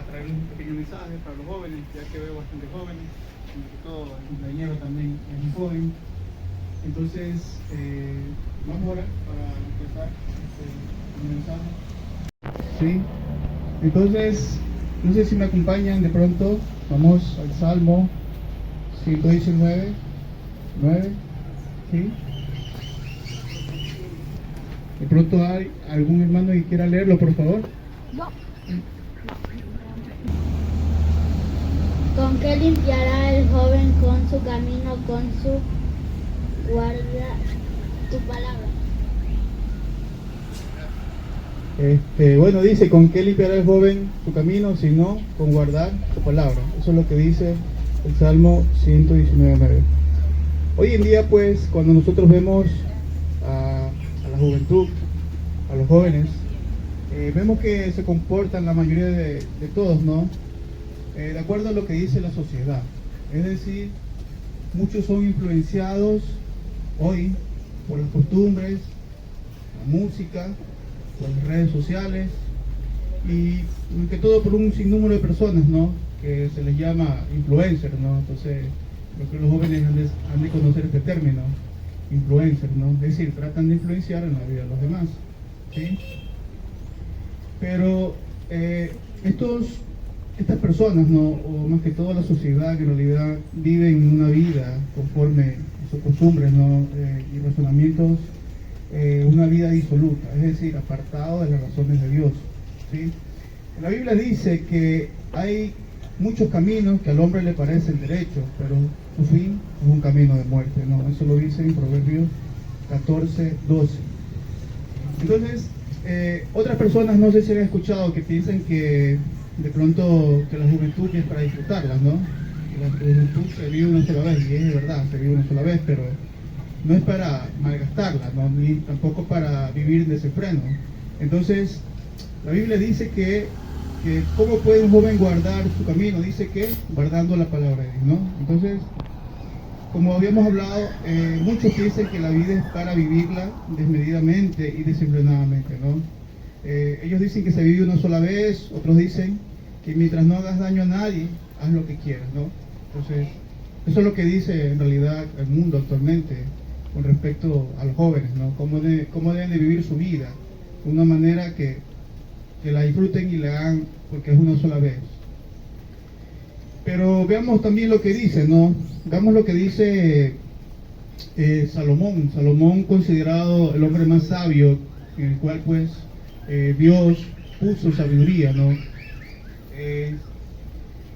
quería traer un pequeño mensaje para los jóvenes, ya que veo bastante jóvenes, sobre todo el compañero también es muy joven. Entonces, vamos a orar para empezar el mensaje. Sí, entonces, no sé si me acompañan de pronto. Vamos al Salmo 119, 9, ¿sí? De pronto hay algún hermano que quiera leerlo, por favor. No. ¿Con qué limpiará el joven con su camino, con su guarda tu palabra? Bueno, dice, ¿con qué limpiará el joven su camino? Si no, con guardar su palabra. Eso es lo que dice el Salmo 119:9. Hoy en día, pues, cuando nosotros vemos a la juventud, a los jóvenes, vemos que se comportan la mayoría de todos, ¿no? De acuerdo a lo que dice la sociedad. Es decir, muchos son influenciados hoy por las costumbres, la música, por las redes sociales y que todo por un sinnúmero de personas, ¿no? Que se les llama influencers, ¿no? Entonces, creo que los jóvenes han de conocer este término, influencers, ¿no? Es decir, tratan de influenciar en la vida de los demás, ¿sí? Pero estas personas, ¿no? O más que todo la sociedad, que en realidad viven una vida conforme a sus costumbres, ¿no? Y razonamientos, una vida disoluta, es decir, apartado de las razones de Dios, ¿sí? La Biblia dice que hay muchos caminos que al hombre le parecen derechos, pero su fin es un camino de muerte, ¿no? Eso lo dice en Proverbios 14:12. Entonces, otras personas, no sé si han escuchado, que piensan que de pronto que la juventud es para disfrutarla, ¿no? Que la juventud se vive una sola vez, y es verdad, se vive una sola vez, pero no es para malgastarla, ¿no? Ni tampoco para vivir en desenfreno. Entonces, la Biblia dice que ¿cómo puede un joven guardar su camino? Dice que guardando la palabra de Dios, ¿no? Entonces, como habíamos hablado, muchos piensan que la vida es para vivirla desmedidamente y desenfrenadamente, ¿no? Ellos dicen que se vive una sola vez, otros dicen que mientras no hagas daño a nadie, haz lo que quieras, ¿no? Entonces, eso es lo que dice en realidad el mundo actualmente con respecto a los jóvenes, ¿no? Cómo deben de vivir su vida de una manera que la disfruten y la hagan porque es una sola vez. Pero veamos también lo que dice, ¿no? Veamos lo que dice Salomón. Salomón, considerado el hombre más sabio, en el cual pues Dios puso sabiduría, ¿no?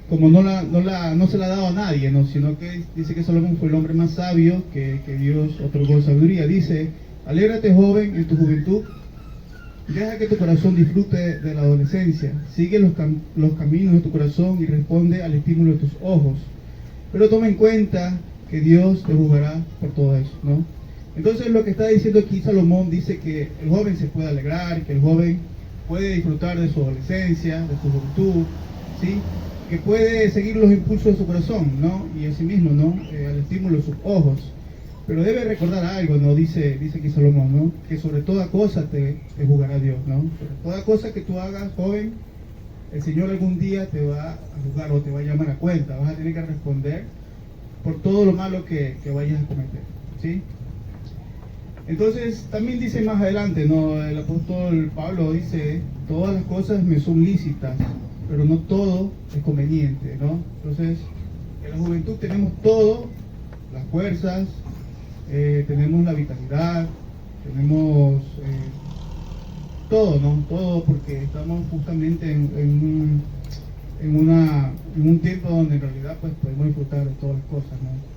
Como no se la ha dado a nadie, ¿no? Sino que dice que Salomón fue el hombre más sabio que Dios otorgó sabiduría. Dice, alégrate joven en tu juventud, deja que tu corazón disfrute de la adolescencia, sigue los caminos de tu corazón y responde al estímulo de tus ojos, pero toma en cuenta que Dios te juzgará por todo eso, ¿no? Entonces lo que está diciendo aquí Salomón, dice que el joven se puede alegrar, que el joven puede disfrutar de su adolescencia, de su juventud, ¿sí? Que puede seguir los impulsos de su corazón, ¿no? Y asimismo, ¿no? Al estímulo de sus ojos. Pero debe recordar algo, ¿no? Dice aquí Salomón, ¿no? Que sobre toda cosa te juzgará Dios, ¿no? Sobre toda cosa que tú hagas, joven, el Señor algún día te va a juzgar o te va a llamar a cuenta. Vas a tener que responder por todo lo malo que vayas a cometer, ¿sí? Entonces, también dice más adelante, ¿no? El apóstol Pablo dice, todas las cosas me son lícitas, pero no todo es conveniente, ¿no? Entonces, en la juventud tenemos todo, las fuerzas, tenemos la vitalidad, tenemos todo, ¿no? Todo, porque estamos justamente en un tiempo donde en realidad pues podemos disfrutar de todas las cosas, ¿no?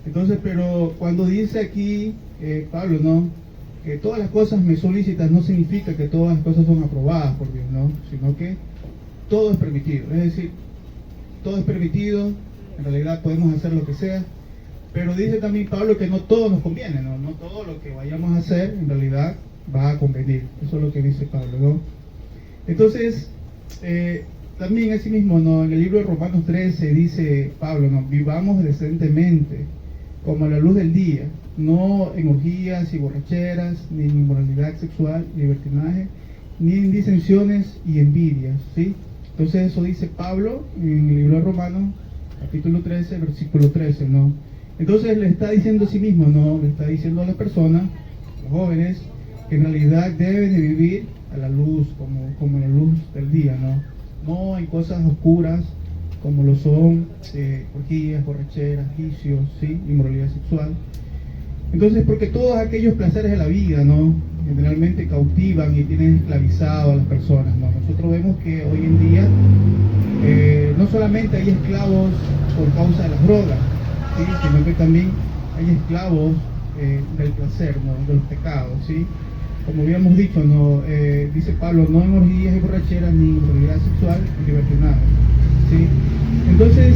Entonces, pero cuando dice aquí Pablo, ¿no? Que todas las cosas me son lícitas, no significa que todas las cosas son aprobadas por Dios, ¿no? Sino que todo es permitido, es decir, todo es permitido, en realidad podemos hacer lo que sea. Pero dice también Pablo que no todo nos conviene, ¿no? No todo lo que vayamos a hacer en realidad va a convenir. Eso es lo que dice Pablo, ¿no? Entonces, también así mismo, ¿no? En el libro de Romanos 13 dice Pablo, ¿no? Vivamos decentemente, como a la luz del día, no en orgías y borracheras, ni en inmoralidad sexual, ni libertinaje, ni en disensiones y envidias, ¿sí? Entonces eso dice Pablo en el libro de Romanos, capítulo 13, versículo 13, ¿no? Entonces le está diciendo a sí mismo, ¿no? Le está diciendo a las personas, a los jóvenes, que en realidad deben de vivir a la luz, como la luz del día, ¿no? No en cosas oscuras, como lo son orgías, borracheras, vicios, ¿sí? Inmoralidad sexual. Entonces, porque todos aquellos placeres de la vida, ¿no? Generalmente cautivan y tienen esclavizado a las personas, ¿no? Nosotros vemos que hoy en día no solamente hay esclavos por causa de las drogas, ¿sí? Sino que también hay esclavos del placer, ¿no? De los pecados, ¿sí? Como habíamos dicho, ¿no? Dice Pablo, no en orgías y borracheras ni inmoralidad sexual ni libertinaje, ¿sí? Entonces,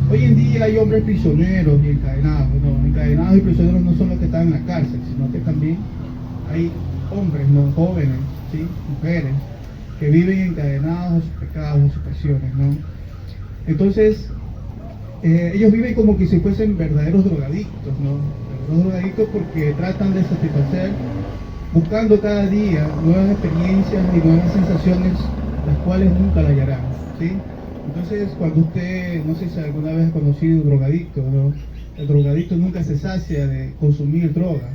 hoy en día hay hombres prisioneros y encadenados, ¿no? Encadenados y prisioneros no son los que están en la cárcel, sino que también hay hombres, ¿no? Jóvenes, ¿sí? Mujeres, que viven encadenados a sus pecados, a sus pasiones, ¿no? Entonces, ellos viven como que si fuesen verdaderos drogadictos, ¿no? Verdaderos drogadictos porque tratan de satisfacer, buscando cada día nuevas experiencias y nuevas sensaciones, las cuales nunca la hallarán, ¿sí? Entonces, cuando usted, no sé si alguna vez ha conocido un drogadicto, ¿no? El drogadicto nunca se sacia de consumir droga,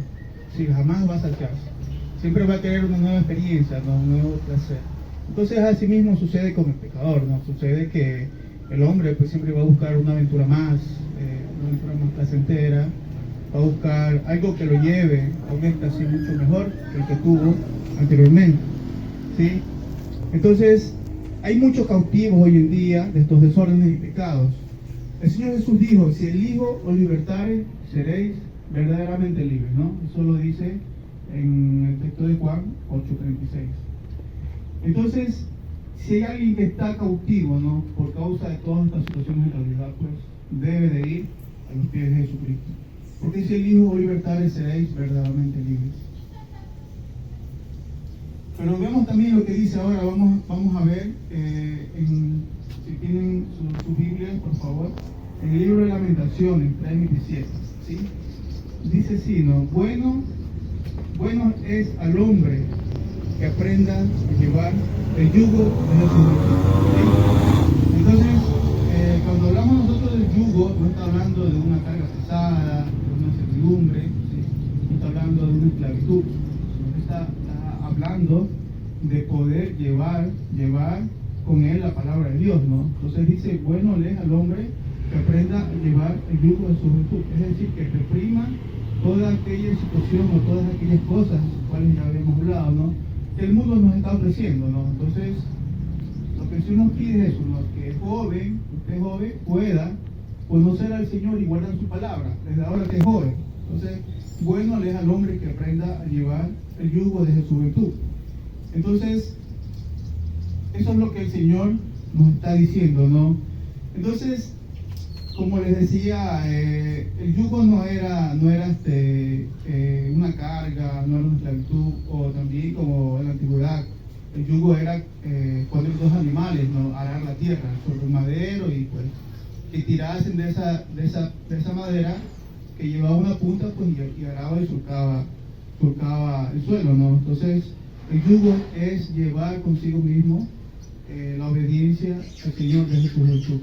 ¿sí? Jamás va a saciarse. Siempre va a querer una nueva experiencia, ¿no? Un nuevo placer. Entonces, así mismo sucede con el pecador, ¿no? Sucede que el hombre pues siempre va a buscar una aventura más placentera, va a buscar algo que lo lleve a un éxtasis mucho mejor que el que tuvo anteriormente, ¿sí? Entonces, hay muchos cautivos hoy en día de estos desórdenes y pecados. El Señor Jesús dijo, si el Hijo os libertare, seréis verdaderamente libres, ¿no? Eso lo dice en el texto de Juan 8:36. Entonces, si hay alguien que está cautivo, ¿no? Por causa de todas estas situaciones, en realidad, pues, debe de ir a los pies de Jesucristo. Porque si el Hijo os libertare, seréis verdaderamente libres. Pero veamos también lo que dice ahora, vamos a ver, si tienen su Biblia, por favor, en el libro de Lamentaciones 3:27, ¿sí? Dice así, ¿no? Bueno es al hombre que aprenda a llevar el yugo de Jesucristo, ¿sí? Entonces, cuando hablamos nosotros del yugo, no está hablando de una carga pesada, de una servidumbre, ¿sí? No está hablando de una esclavitud, sino que está hablando de poder llevar con él la palabra de Dios, ¿no? Entonces dice, bueno le es al hombre que aprenda a llevar el yugo de su juventud, es decir, que reprima toda aquella situación o todas aquellas cosas, cuales ya habíamos hablado, ¿no? Que el mundo nos está ofreciendo, ¿no? Entonces, lo que el Señor nos pide es eso, ¿no? Que usted joven, pueda conocer al Señor y guardar su palabra, desde ahora que es joven. Entonces, bueno le es al hombre que aprenda a llevar el yugo desde su juventud. Entonces, eso es lo que el Señor nos está diciendo, ¿no? Entonces, como les decía, el yugo no era una carga, no era una esclavitud, o también como en la antigüedad, el yugo era poner dos animales, ¿no? Arar la tierra sobre un madero y pues que tirasen de esa madera que llevaba una punta, pues y araba y surcaba el suelo, ¿no? Entonces, el yugo es llevar consigo mismo la obediencia al Señor desde su juventud.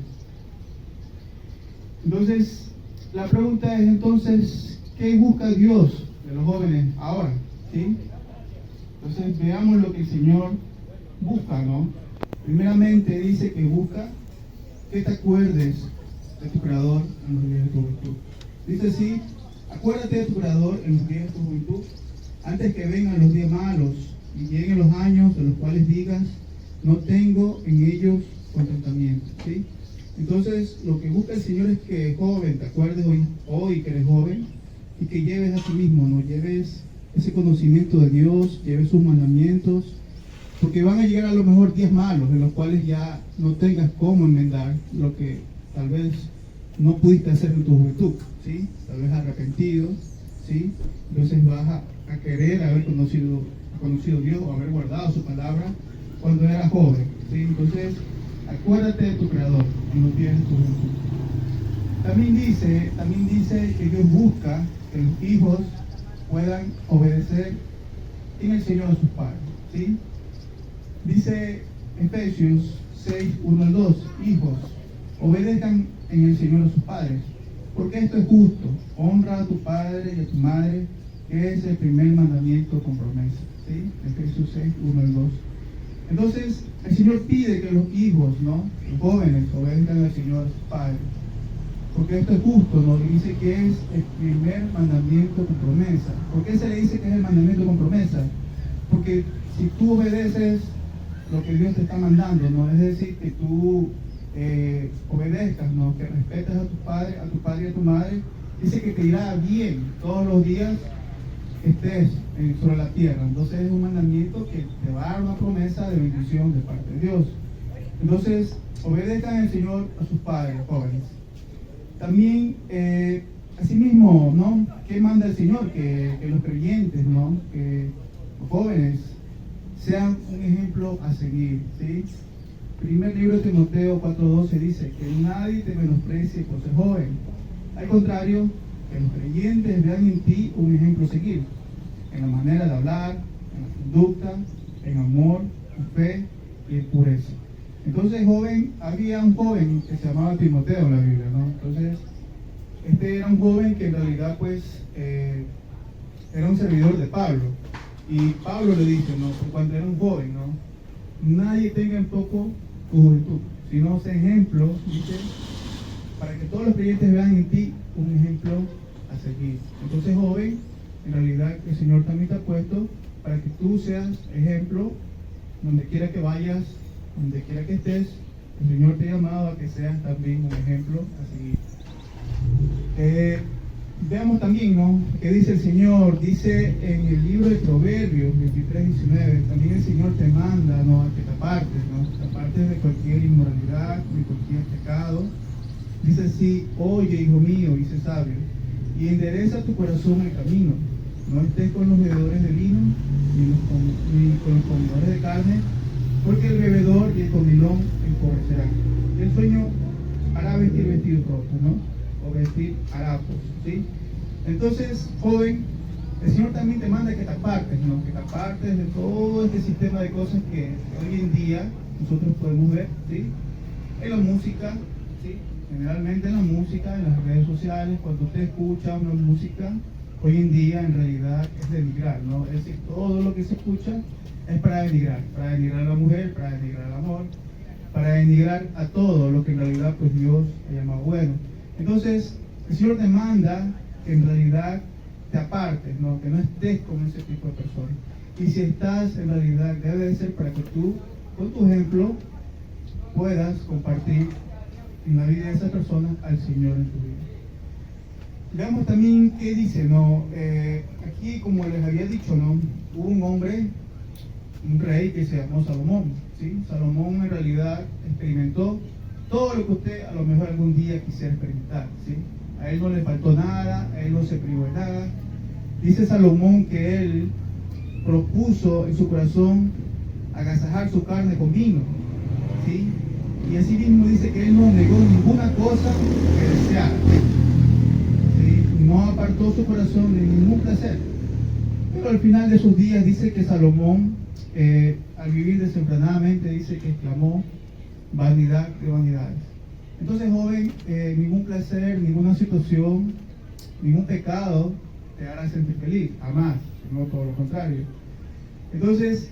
Entonces, la pregunta es entonces, ¿qué busca Dios de los jóvenes ahora? ¿Sí? Entonces, veamos lo que el Señor busca, ¿no? Primeramente dice que busca que te acuerdes de tu Creador en los días de tu juventud. Dice así, acuérdate de tu Creador en los días de tu juventud, antes que vengan los días malos y lleguen los años de los cuales digas, no tengo en ellos contentamiento, ¿sí? Entonces, lo que busca el Señor es que, joven, te acuerdes hoy que eres joven y que lleves a ti mismo, ¿no? Lleves ese conocimiento de Dios, lleves sus mandamientos, porque van a llegar a lo mejor días malos en los cuales ya no tengas cómo enmendar lo que tal vez no pudiste hacer en tu juventud, ¿sí? Tal vez arrepentido, ¿sí? Entonces vas a querer haber conocido Dios o haber guardado su palabra cuando eras joven, ¿sí? Entonces, acuérdate de tu Creador en los días de tu juventud. También dice que Dios busca que los hijos puedan obedecer en el Señor a sus padres, ¿sí? Dice Efesios 6, 1 al 2. Hijos, obedezcan en el Señor a sus padres, porque esto es justo. Honra a tu padre y a tu madre, que es el primer mandamiento con promesa. ¿Sí? Efesios 6, 1 al 2. Entonces, el Señor pide que los hijos, ¿no?, los jóvenes, obedezcan al Señor a sus padres, porque esto es justo, ¿no? Y dice que es el primer mandamiento con promesa. ¿Por qué se le dice que es el mandamiento con promesa? Porque si tú obedeces lo que Dios te está mandando, ¿no?, es decir, que tú obedezcas, ¿no?, que respetes a tu padre y a tu madre, dice que te irá bien todos los días que estés sobre la tierra. Entonces es un mandamiento que te va a dar una promesa de bendición de parte de Dios. Entonces, obedezcan al Señor a sus padres, jóvenes. También, asimismo, ¿no?, ¿qué manda el Señor? Que los creyentes, ¿no?, que los jóvenes sean un ejemplo a seguir, ¿sí? Primer libro de Timoteo 4:12 dice que nadie te menosprecie por ser joven. Al contrario, que los creyentes vean en ti un ejemplo a seguir, en la manera de hablar, en la conducta, en amor, en fe y en pureza. Entonces, había un joven que se llamaba Timoteo en la Biblia, ¿no? Entonces, este era un joven que en realidad, pues, era un servidor de Pablo. Y Pablo le dice, ¿no?, por cuando era un joven, ¿no?, nadie tenga en poco tu juventud, sino sea ejemplo, dice, para que todos los creyentes vean en ti un ejemplo a seguir. Entonces, joven, en realidad el Señor también te ha puesto para que tú seas ejemplo donde quiera que vayas, donde quiera que estés. El Señor te ha llamado a que seas también un ejemplo a seguir. Veamos también, ¿no?, qué dice el Señor. Dice en el libro de Proverbios 23:19, también el Señor te manda, ¿no?, a que te apartes, ¿no?, te apartes de cualquier inmoralidad, de cualquier pecado. Dice así: oye, hijo mío, y sé sabio, y endereza tu corazón el camino. No estés con los bebedores de vino, ni con los comedores de carne, porque el bebedor y el comilón empobrecerán. Y el sueño hará vestir vestidos rotos, ¿no?, o vestir harapos, ¿sí? Entonces, joven, el Señor también te manda que te apartes, ¿no?, que te apartes de todo este sistema de cosas que hoy en día nosotros podemos ver, ¿sí?, en la música, ¿sí?, generalmente en la música, en las redes sociales. Cuando usted escucha una música, hoy en día en realidad es denigrar, ¿no? Es decir, todo lo que se escucha es para denigrar a la mujer, para denigrar al amor, para denigrar a todo lo que en realidad, pues, Dios ha llamado bueno. Entonces, el Señor te manda que en realidad te apartes, ¿no?, que no estés con ese tipo de personas. Y si estás, en realidad debe de ser para que tú, con tu ejemplo, puedas compartir en la vida de esas personas al Señor en tu vida. Veamos también qué dice, ¿no? Aquí, como les había dicho, ¿no?, hubo un hombre, un rey que se llamó Salomón, ¿sí? Salomón en realidad experimentó todo lo que usted a lo mejor algún día quisiera experimentar, ¿sí? A él no le faltó nada, a él no se privó de nada. Dice Salomón que él propuso en su corazón agasajar su carne con vino, ¿sí? Y así mismo dice que él no negó ninguna cosa que deseara, ¿sí? No apartó su corazón de ningún placer. Pero al final de sus días dice que Salomón, al vivir desenfrenadamente, dice que exclamó: vanidad de vanidades. Entonces, joven, ningún placer, ninguna situación, ningún pecado te hará sentir feliz, jamás, sino todo lo contrario. Entonces,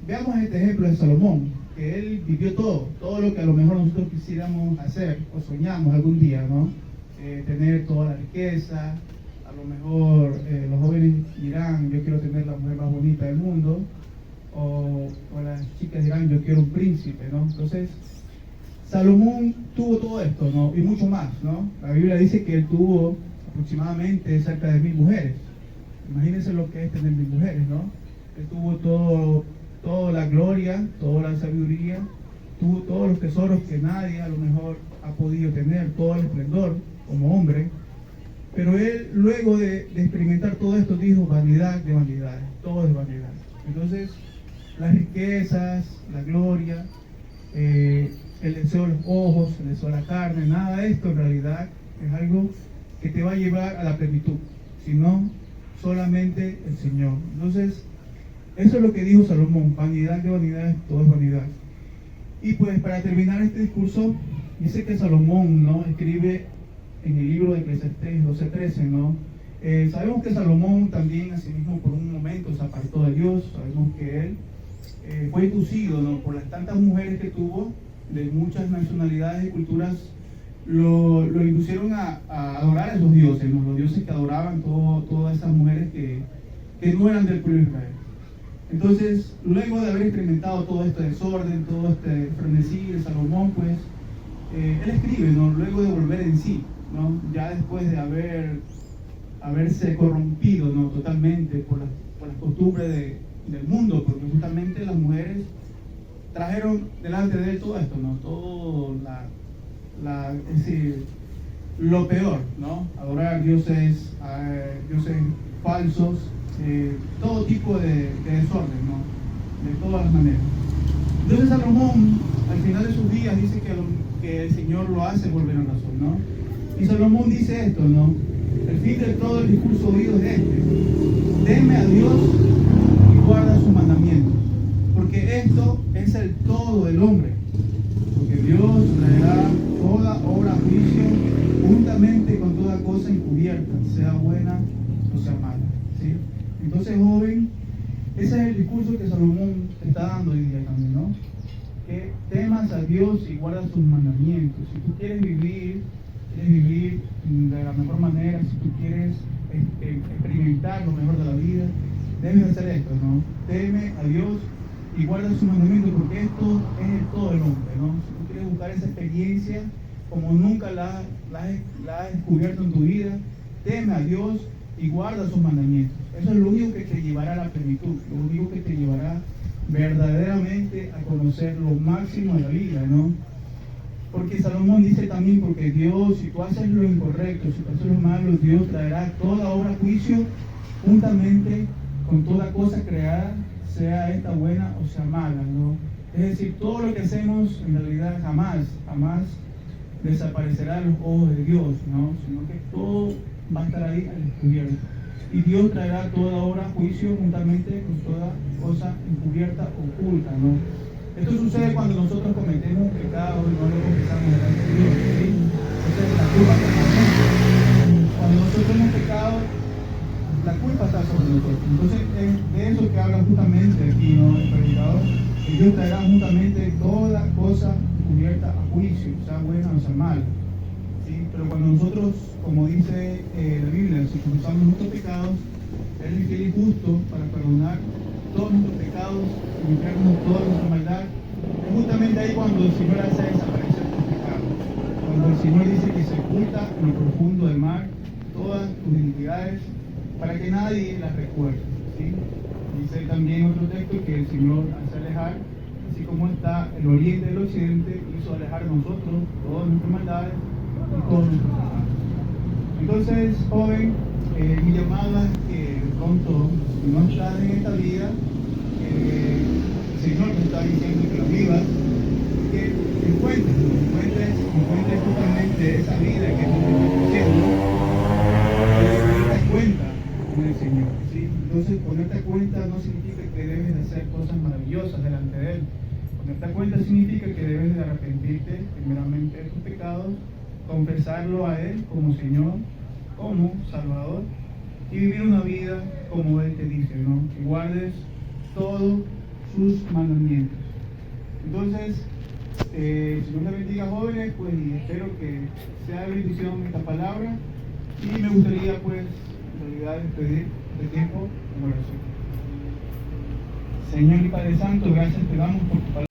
veamos este ejemplo de Salomón, que él vivió todo lo que a lo mejor nosotros quisiéramos hacer o soñamos algún día, ¿no? Tener toda la riqueza. A lo mejor los jóvenes dirán: yo quiero tener la mujer más bonita del mundo, o las chicas dirán: yo quiero un príncipe, ¿no? Entonces, Salomón tuvo todo esto, ¿no?, y mucho más, ¿no? La Biblia dice que él tuvo aproximadamente cerca de 1000 mujeres. Imagínense lo que es tener 1000 mujeres, ¿no? Él tuvo toda la gloria, toda la sabiduría, tuvo todos los tesoros que nadie a lo mejor ha podido tener, todo el esplendor como hombre. Pero él, luego de experimentar todo esto, dijo: vanidad de vanidades, todo es vanidad. Entonces, las riquezas, la gloria, el deseo de los ojos, el deseo de la carne, nada de esto en realidad es algo que te va a llevar a la plenitud, sino solamente el Señor. Entonces, eso es lo que dijo Salomón: vanidad de vanidades, todo es vanidad. Y pues para terminar este discurso, dice que Salomón, ¿no?, escribe en el libro de Eclesiastés 12:13, ¿no? Sabemos que Salomón también, asimismo, por un momento se apartó de Dios. Sabemos que él fue inducido, ¿no?, por las tantas mujeres que tuvo, de muchas nacionalidades y culturas, lo inducieron a adorar a esos dioses, ¿no?, los dioses que adoraban todas esas mujeres que no eran del pueblo de Israel. Entonces, luego de haber experimentado todo este desorden, todo este frenesí de Salomón, pues, él escribe, ¿no?, luego de volver en sí, ¿no?, ya después de haberse corrompido, ¿no?, totalmente por las costumbres del mundo, porque justamente las mujeres trajeron delante de él todo esto, ¿no?, todo es decir, lo peor, ¿no?, adorar dioses falsos, todo tipo de desorden, ¿no?, de todas las maneras. Entonces Salomón, al final de sus días, dice que el Señor lo hace volver en razón, ¿no? Y Salomón dice esto, ¿no? El fin de todo el discurso oído es este: teme a Dios y guarda sus mandamientos, porque esto es el todo del hombre, porque Dios traerá toda obra a juicio, juntamente con toda cosa encubierta, sea buena o sea mala, ¿sí? Entonces, joven, ese es el discurso que Salomón te está dando hoy día también, ¿no? Que temas a Dios y guardas sus mandamientos. Si tú quieres vivir de la mejor manera, si tú quieres experimentar lo mejor de la vida, debes hacer esto, ¿no? Teme a Dios y guarda sus mandamientos, porque esto es el todo el hombre, ¿no? Si tú quieres buscar esa experiencia como nunca la has descubierto en tu vida, teme a Dios y guarda sus mandamientos. Eso es lo único que te llevará a la plenitud, lo único que te llevará verdaderamente a conocer lo máximo de la vida, ¿no? Porque Salomón dice también, porque Dios, si tú haces lo incorrecto, si tú haces lo malo, Dios traerá toda obra a juicio, juntamente con toda cosa creada, sea esta buena o sea mala, ¿no? Es decir, todo lo que hacemos en realidad jamás desaparecerá a los ojos de Dios, ¿no? Sino que todo va a estar ahí al descubierto. Y Dios traerá toda obra a juicio, juntamente con toda cosa encubierta, oculta, ¿no? Esto sucede cuando nosotros cometemos un pecado y no lo confesamos delante de Dios, ¿sí? Entonces la culpa permanece. Cuando nosotros hemos pecado, la culpa está sobre nosotros. Entonces es de eso que habla justamente aquí, ¿no?, el predicador, que Dios traerá juntamente toda cosa encubierta a juicio, sea buena o sea mala, ¿sí? Pero cuando nosotros, como dice la Biblia, si confesamos nuestros pecados, Él es fiel y justo para perdonar todos nuestros pecados y limpiarnos toda nuestra maldad. Es justamente ahí cuando el Señor hace desaparecer tus pecados, cuando el Señor dice que se oculta en lo profundo del mar todas tus iniquidades para que nadie las recuerde, ¿sí? Dice también otro texto que el Señor hace alejar, así como está el oriente del occidente, hizo alejar nosotros todas nuestras maldades y todos nuestros pecados. Entonces, joven, mi llamada es que de pronto, si no estás en esta vida, el Señor te está diciendo que la vivas, que encuentres justamente esa vida que tú te estás haciendo, que te das cuenta con el Señor, ¿sí? Entonces, ponerte a cuenta no significa que debes de hacer cosas maravillosas delante de Él. Ponerte a cuenta significa que debes de arrepentirte primeramente de tus pecados, confesarlo a Él como Señor, como Salvador, y vivir una vida como Él te dice, ¿no? Que guardes todos sus mandamientos. Entonces, Señor te bendiga, jóvenes, pues, y espero que sea de bendición esta palabra, y me gustaría, pues, en realidad despedir este tiempo en oración. Señor y Padre Santo, gracias te damos por tu palabra.